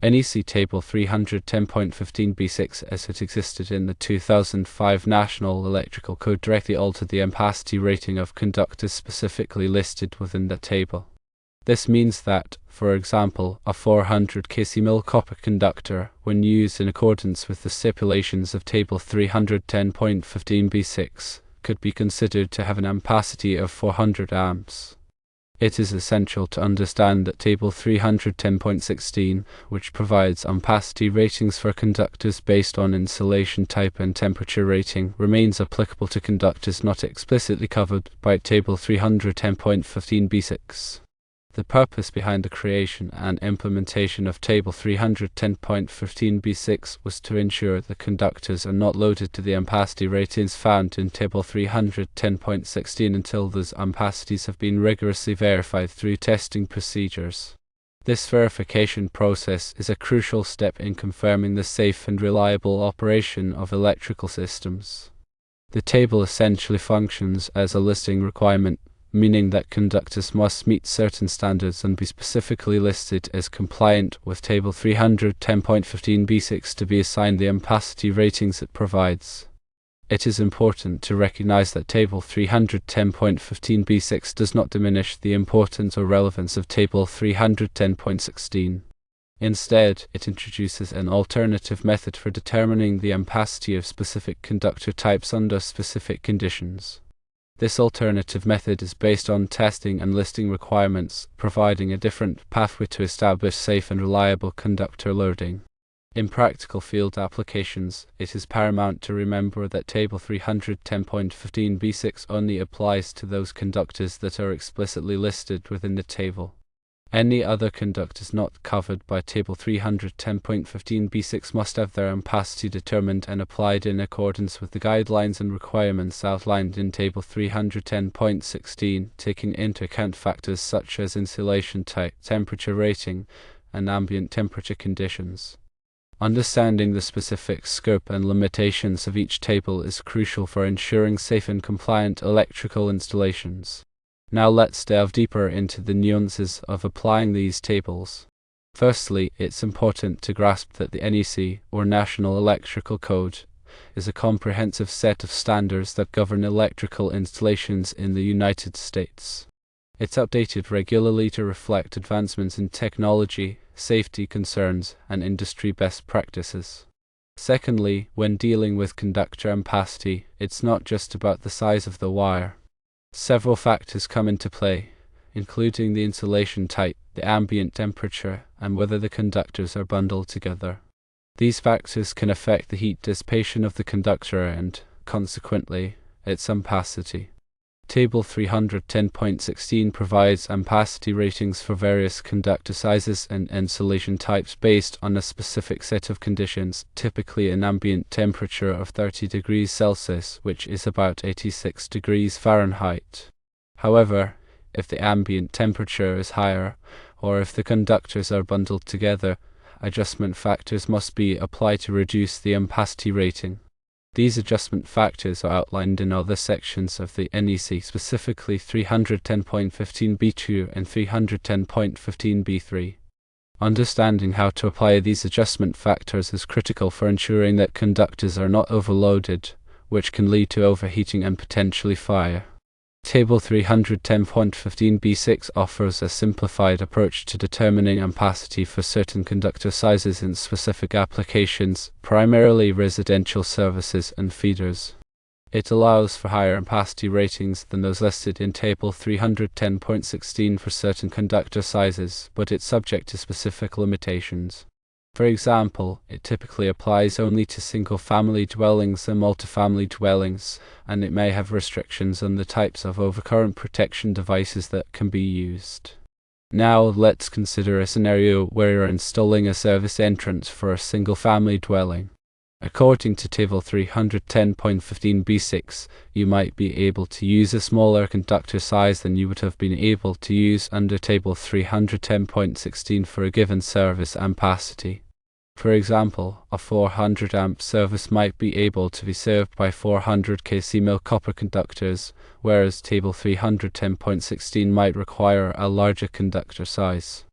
NEC Table 310.15b6 as it existed in the 2005 National Electrical Code directly altered the ampacity rating of conductors specifically listed within the table. This means that, for example, a 400 kcmil copper conductor, when used in accordance with the stipulations of Table 310.15b6, could be considered to have an ampacity of 400 amps. It is essential to understand that Table 310.16, which provides ampacity ratings for conductors based on insulation type and temperature rating, remains applicable to conductors not explicitly covered by Table 310.15b6. The purpose behind the creation and implementation of Table 310.15b6 was to ensure that conductors are not loaded to the ampacity ratings found in Table 310.16 until those ampacities have been rigorously verified through testing procedures. This verification process is a crucial step in confirming the safe and reliable operation of electrical systems. The table essentially functions as a listing requirement, meaning that conductors must meet certain standards and be specifically listed as compliant with Table 310.15b6 to be assigned the ampacity ratings it provides. It is important to recognize that Table 310.15b6 does not diminish the importance or relevance of Table 310.16. Instead, it introduces an alternative method for determining the ampacity of specific conductor types under specific conditions. This alternative method is based on testing and listing requirements, providing a different pathway to establish safe and reliable conductor loading. In practical field applications, it is paramount to remember that Table 310.15b6 only applies to those conductors that are explicitly listed within the table. Any other conductors not covered by Table 310.15b6 must have their ampacity determined and applied in accordance with the guidelines and requirements outlined in Table 310.16, taking into account factors such as insulation type, temperature rating, and ambient temperature conditions. Understanding the specific scope and limitations of each table is crucial for ensuring safe and compliant electrical installations. Now let's delve deeper into the nuances of applying these tables. Firstly, it's important to grasp that the NEC, or National Electrical Code, is a comprehensive set of standards that govern electrical installations in the United States. It's updated regularly to reflect advancements in technology, safety concerns, and industry best practices. Secondly, when dealing with conductor ampacity, it's not just about the size of the wire. Several factors come into play, including the insulation type, the ambient temperature, and whether the conductors are bundled together. These factors can affect the heat dissipation of the conductor and, consequently, its ampacity. Table 310.16 provides ampacity ratings for various conductor sizes and insulation types based on a specific set of conditions, typically an ambient temperature of 30 degrees Celsius, which is about 86 degrees Fahrenheit. However, if the ambient temperature is higher, or if the conductors are bundled together, adjustment factors must be applied to reduce the ampacity rating. These adjustment factors are outlined in other sections of the NEC, specifically 310.15b2 and 310.15b3. Understanding how to apply these adjustment factors is critical for ensuring that conductors are not overloaded, which can lead to overheating and potentially fire. Table 310.15b6 offers a simplified approach to determining ampacity for certain conductor sizes in specific applications, primarily residential services and feeders. It allows for higher ampacity ratings than those listed in Table 310.16 for certain conductor sizes, but it's subject to specific limitations. For example, it typically applies only to single-family dwellings and multifamily dwellings, and it may have restrictions on the types of overcurrent protection devices that can be used. Now let's consider a scenario where you're installing a service entrance for a single-family dwelling. According to Table 310.15b6, you might be able to use a smaller conductor size than you would have been able to use under Table 310.16 for a given service ampacity. For example, a 400 amp service might be able to be served by 400 kcmil copper conductors, whereas Table 310.16 might require a larger conductor size.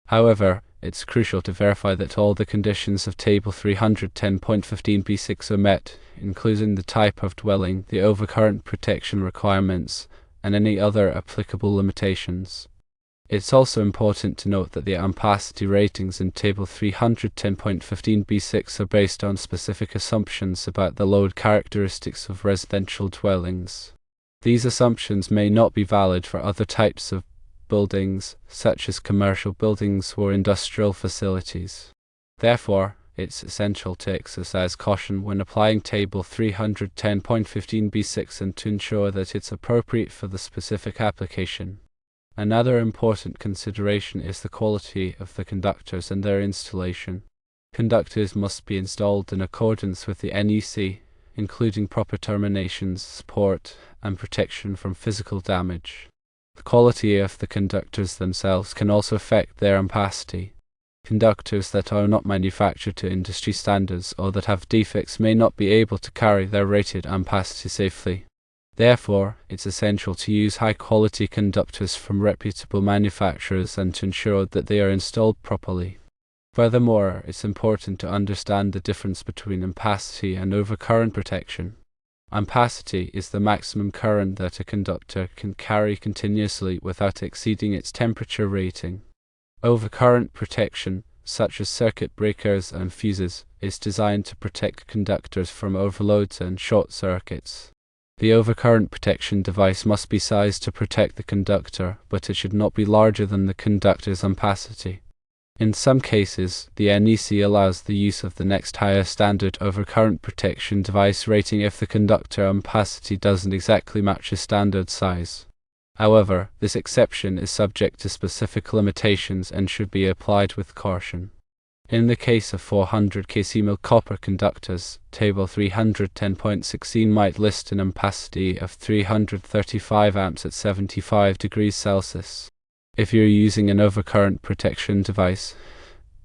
However, it's crucial to verify that all the conditions of Table 310.15b6 are met, including the type of dwelling, the overcurrent protection requirements, and any other applicable limitations. It's also important to note that the ampacity ratings in Table 310.15b6 are based on specific assumptions about the load characteristics of residential dwellings. These assumptions may not be valid for other types of buildings, such as commercial buildings or industrial facilities. Therefore, it's essential to exercise caution when applying Table 310.15b6 and to ensure that it's appropriate for the specific application. Another important consideration is the quality of the conductors and their installation. Conductors must be installed in accordance with the NEC, including proper terminations, support, and protection from physical damage. The quality of the conductors themselves can also affect their ampacity. Conductors that are not manufactured to industry standards or that have defects may not be able to carry their rated ampacity safely. Therefore, it's essential to use high-quality conductors from reputable manufacturers and to ensure that they are installed properly. Furthermore, it's important to understand the difference between ampacity and overcurrent protection. Ampacity is the maximum current that a conductor can carry continuously without exceeding its temperature rating. Overcurrent protection, such as circuit breakers and fuses, is designed to protect conductors from overloads and short circuits. The overcurrent protection device must be sized to protect the conductor, but it should not be larger than the conductor's ampacity. In some cases, the NEC allows the use of the next higher standard overcurrent protection device rating if the conductor ampacity doesn't exactly match a standard size. However, this exception is subject to specific limitations and should be applied with caution. In the case of 400 kcmil copper conductors, Table 310.16 might list an ampacity of 335 amps at 75 degrees Celsius. If you're using an overcurrent protection device,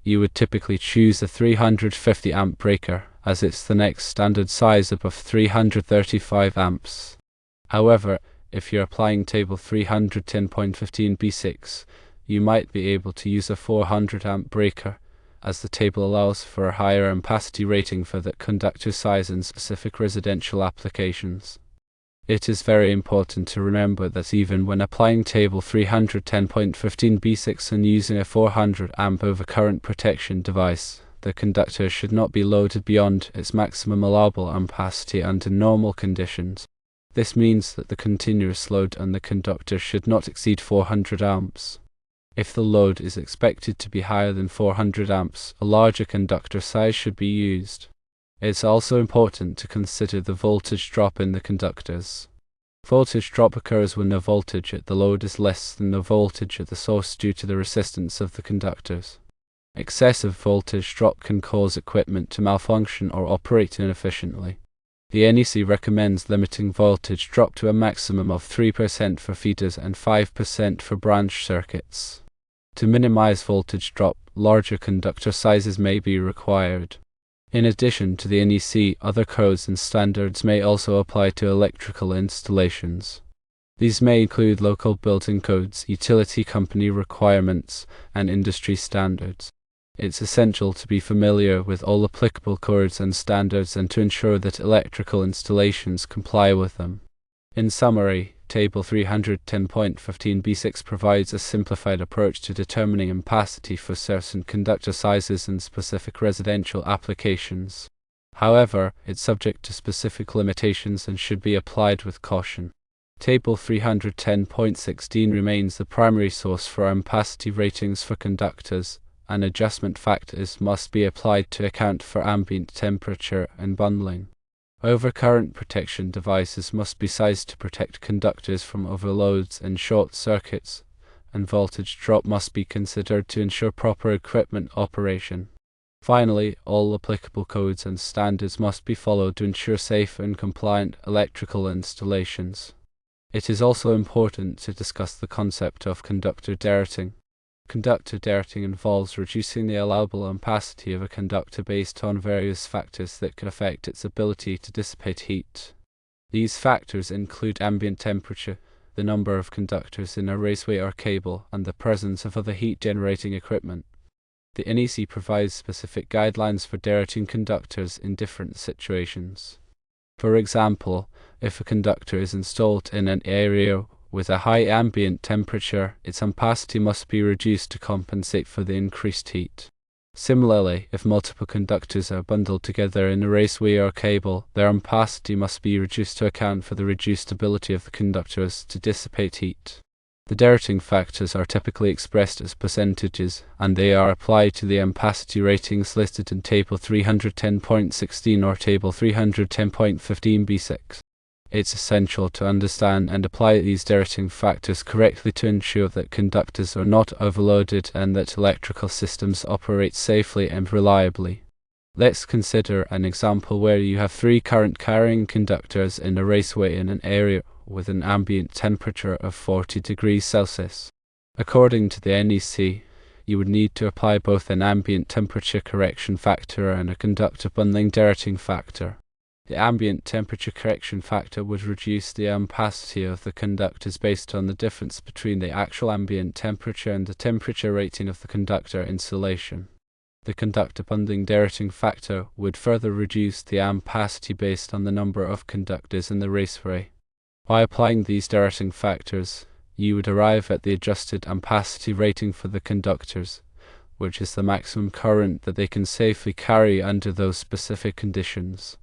you would typically choose a 350 amp breaker, as it's the next standard size above 335 amps. However, if you're applying Table 310.15b6, you might be able to use a 400 amp breaker, as the table allows for a higher ampacity rating for that conductor size in specific residential applications. It is very important to remember that even when applying Table 310.15b6 and using a 400 amp overcurrent protection device, the conductor should not be loaded beyond its maximum allowable ampacity under normal conditions. This means that the continuous load on the conductor should not exceed 400 amps. If the load is expected to be higher than 400 amps, a larger conductor size should be used. It's also important to consider the voltage drop in the conductors. Voltage drop occurs when the voltage at the load is less than the voltage at the source due to the resistance of the conductors. Excessive voltage drop can cause equipment to malfunction or operate inefficiently. The NEC recommends limiting voltage drop to a maximum of 3% for feeders and 5% for branch circuits. To minimize voltage drop, larger conductor sizes may be required. In addition to the NEC, other codes and standards may also apply to electrical installations. These may include local building codes, utility company requirements, and industry standards. It's essential to be familiar with all applicable codes and standards and to ensure that electrical installations comply with them. In summary, Table 310.15b6 provides a simplified approach to determining ampacity for certain conductor sizes in specific residential applications. However, it's subject to specific limitations and should be applied with caution. Table 310.16 remains the primary source for ampacity ratings for conductors, and adjustment factors must be applied to account for ambient temperature and bundling. Overcurrent protection devices must be sized to protect conductors from overloads and short circuits, and voltage drop must be considered to ensure proper equipment operation. Finally, all applicable codes and standards must be followed to ensure safe and compliant electrical installations. It is also important to discuss the concept of conductor dirting. Conductor dirting involves reducing the allowable ampacity of a conductor based on various factors that can affect its ability to dissipate heat. These factors include ambient temperature, the number of conductors in a raceway or cable, and the presence of other heat-generating equipment. The NEC provides specific guidelines for directing conductors in different situations. For example, if a conductor is installed in an area with a high ambient temperature, its ampacity must be reduced to compensate for the increased heat. Similarly, if multiple conductors are bundled together in a raceway or cable, their ampacity must be reduced to account for the reduced ability of the conductors to dissipate heat. The directing factors are typically expressed as percentages, and they are applied to the ampacity ratings listed in Table 310.16 or Table 310.15b6. It's essential to understand and apply these directing factors correctly to ensure that conductors are not overloaded and that electrical systems operate safely and reliably. Let's consider an example where you have 3 current-carrying conductors in a raceway in an area with an ambient temperature of 40 degrees Celsius. According to the NEC, you would need to apply both an ambient temperature correction factor and a conductor bundling directing factor. The ambient temperature correction factor would reduce the ampacity of the conductors based on the difference between the actual ambient temperature and the temperature rating of the conductor insulation. The conductor bundling directing factor would further reduce the ampacity based on the number of conductors in the raceway. By applying these directing factors, you would arrive at the adjusted ampacity rating for the conductors, which is the maximum current that they can safely carry under those specific conditions.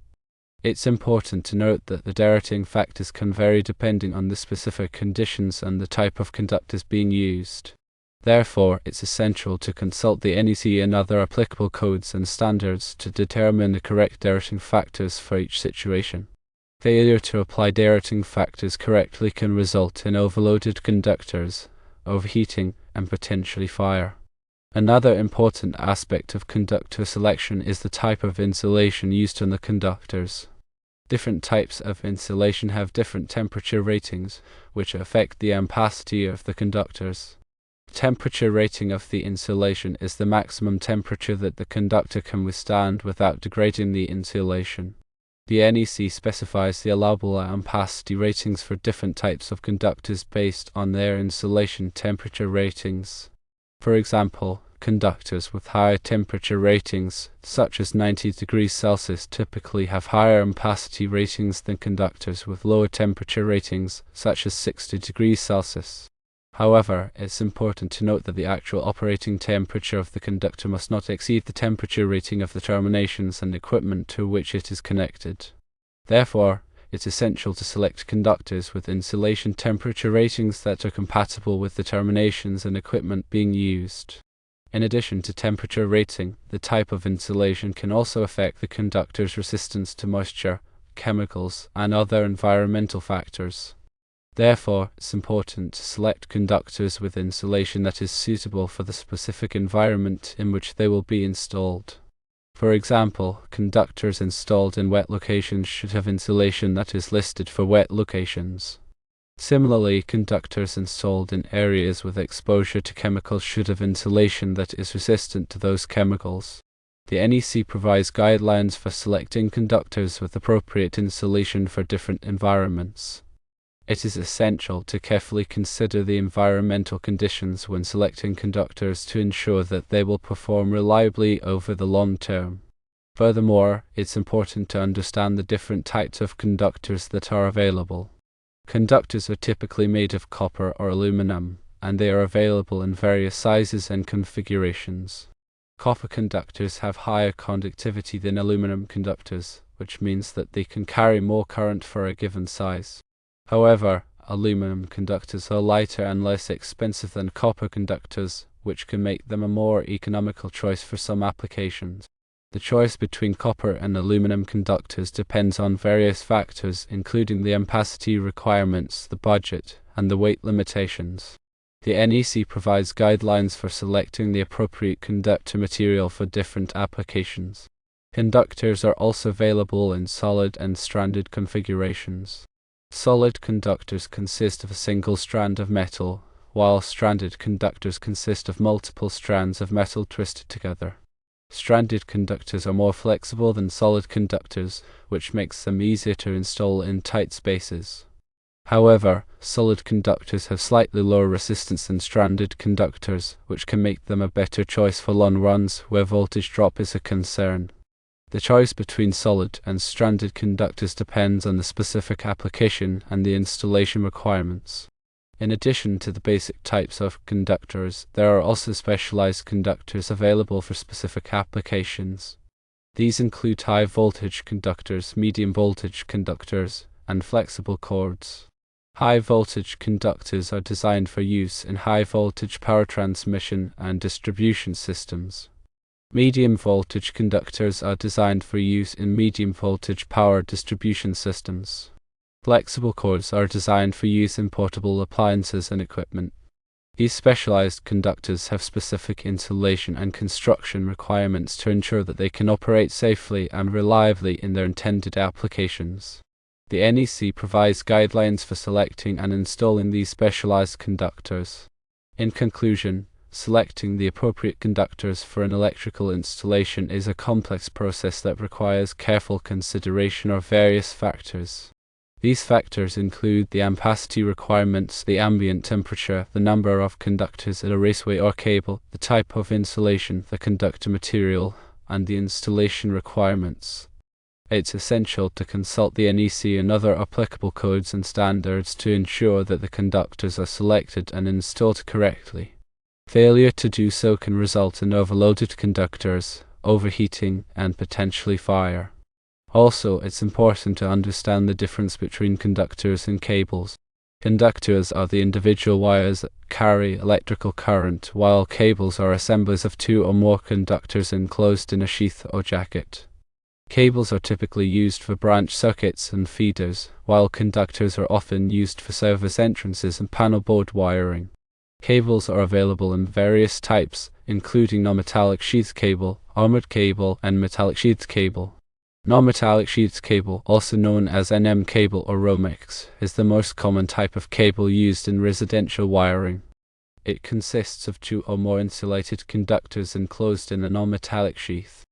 It's important to note that the directing factors can vary depending on the specific conditions and the type of conductors being used. Therefore, it's essential to consult the NEC and other applicable codes and standards to determine the correct directing factors for each situation. Failure to apply directing factors correctly can result in overloaded conductors, overheating, and potentially fire. Another important aspect of conductor selection is the type of insulation used on the conductors. Different types of insulation have different temperature ratings, which affect the ampacity of the conductors. The temperature rating of the insulation is the maximum temperature that the conductor can withstand without degrading the insulation. The NEC specifies the allowable ampacity ratings for different types of conductors based on their insulation temperature ratings. For example, conductors with higher temperature ratings, such as 90 degrees Celsius, typically have higher ampacity ratings than conductors with lower temperature ratings, such as 60 degrees Celsius. However, it's important to note that the actual operating temperature of the conductor must not exceed the temperature rating of the terminations and equipment to which it is connected. Therefore, it's essential to select conductors with insulation temperature ratings that are compatible with the terminations and equipment being used. In addition to temperature rating, the type of insulation can also affect the conductor's resistance to moisture, chemicals, and other environmental factors. Therefore, it's important to select conductors with insulation that is suitable for the specific environment in which they will be installed. For example, conductors installed in wet locations should have insulation that is listed for wet locations. Similarly, conductors installed in areas with exposure to chemicals should have insulation that is resistant to those chemicals. The NEC provides guidelines for selecting conductors with appropriate insulation for different environments. It is essential to carefully consider the environmental conditions when selecting conductors to ensure that they will perform reliably over the long term. Furthermore, it's important to understand the different types of conductors that are available. Conductors are typically made of copper or aluminum, and they are available in various sizes and configurations. Copper conductors have higher conductivity than aluminum conductors, which means that they can carry more current for a given size. However, aluminum conductors are lighter and less expensive than copper conductors, which can make them a more economical choice for some applications. The choice between copper and aluminum conductors depends on various factors, including the ampacity requirements, the budget, and the weight limitations. The NEC provides guidelines for selecting the appropriate conductor material for different applications. Conductors are also available in solid and stranded configurations. Solid conductors consist of a single strand of metal, while stranded conductors consist of multiple strands of metal twisted together. Stranded conductors are more flexible than solid conductors, which makes them easier to install in tight spaces. However, solid conductors have slightly lower resistance than stranded conductors, which can make them a better choice for long runs where voltage drop is a concern. The choice between solid and stranded conductors depends on the specific application and the installation requirements. In addition to the basic types of conductors, there are also specialized conductors available for specific applications. These include high voltage conductors, medium voltage conductors, and flexible cords. High voltage conductors are designed for use in high voltage power transmission and distribution systems. Medium voltage conductors are designed for use in medium voltage power distribution systems. Flexible cords are designed for use in portable appliances and equipment. These specialized conductors have specific insulation and construction requirements to ensure that they can operate safely and reliably in their intended applications. The NEC provides guidelines for selecting and installing these specialized conductors. In conclusion, selecting the appropriate conductors for an electrical installation is a complex process that requires careful consideration of various factors. These factors include the ampacity requirements, the ambient temperature, the number of conductors in a raceway or cable, the type of insulation, the conductor material, and the installation requirements. It's essential to consult the NEC and other applicable codes and standards to ensure that the conductors are selected and installed correctly. Failure to do so can result in overloaded conductors, overheating, and potentially fire. Also, it's important to understand the difference between conductors and cables. Conductors are the individual wires that carry electrical current, while cables are assemblies of two or more conductors enclosed in a sheath or jacket. Cables are typically used for branch circuits and feeders, while conductors are often used for service entrances and panel board wiring. Cables are available in various types, including non-metallic sheath cable, armored cable, and metallic sheath cable. Non-metallic sheath cable, also known as NM cable or Romex, is the most common type of cable used in residential wiring. It consists of two or more insulated conductors enclosed in a non-metallic sheath.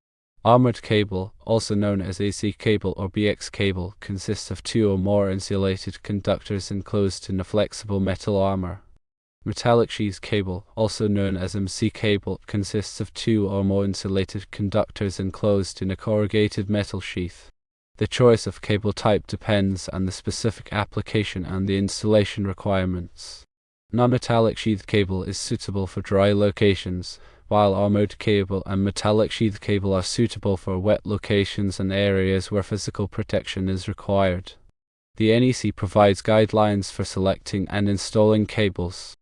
Armored cable, also known as AC cable or BX cable, consists of two or more insulated conductors enclosed in a flexible metal armor. Metallic sheath cable, also known as MC cable, consists of two or more insulated conductors enclosed in a corrugated metal sheath. The choice of cable type depends on the specific application and the installation requirements. Non-metallic sheath cable is suitable for dry locations, while armored cable and metallic sheath cable are suitable for wet locations and areas where physical protection is required. The NEC provides guidelines for selecting and installing cables.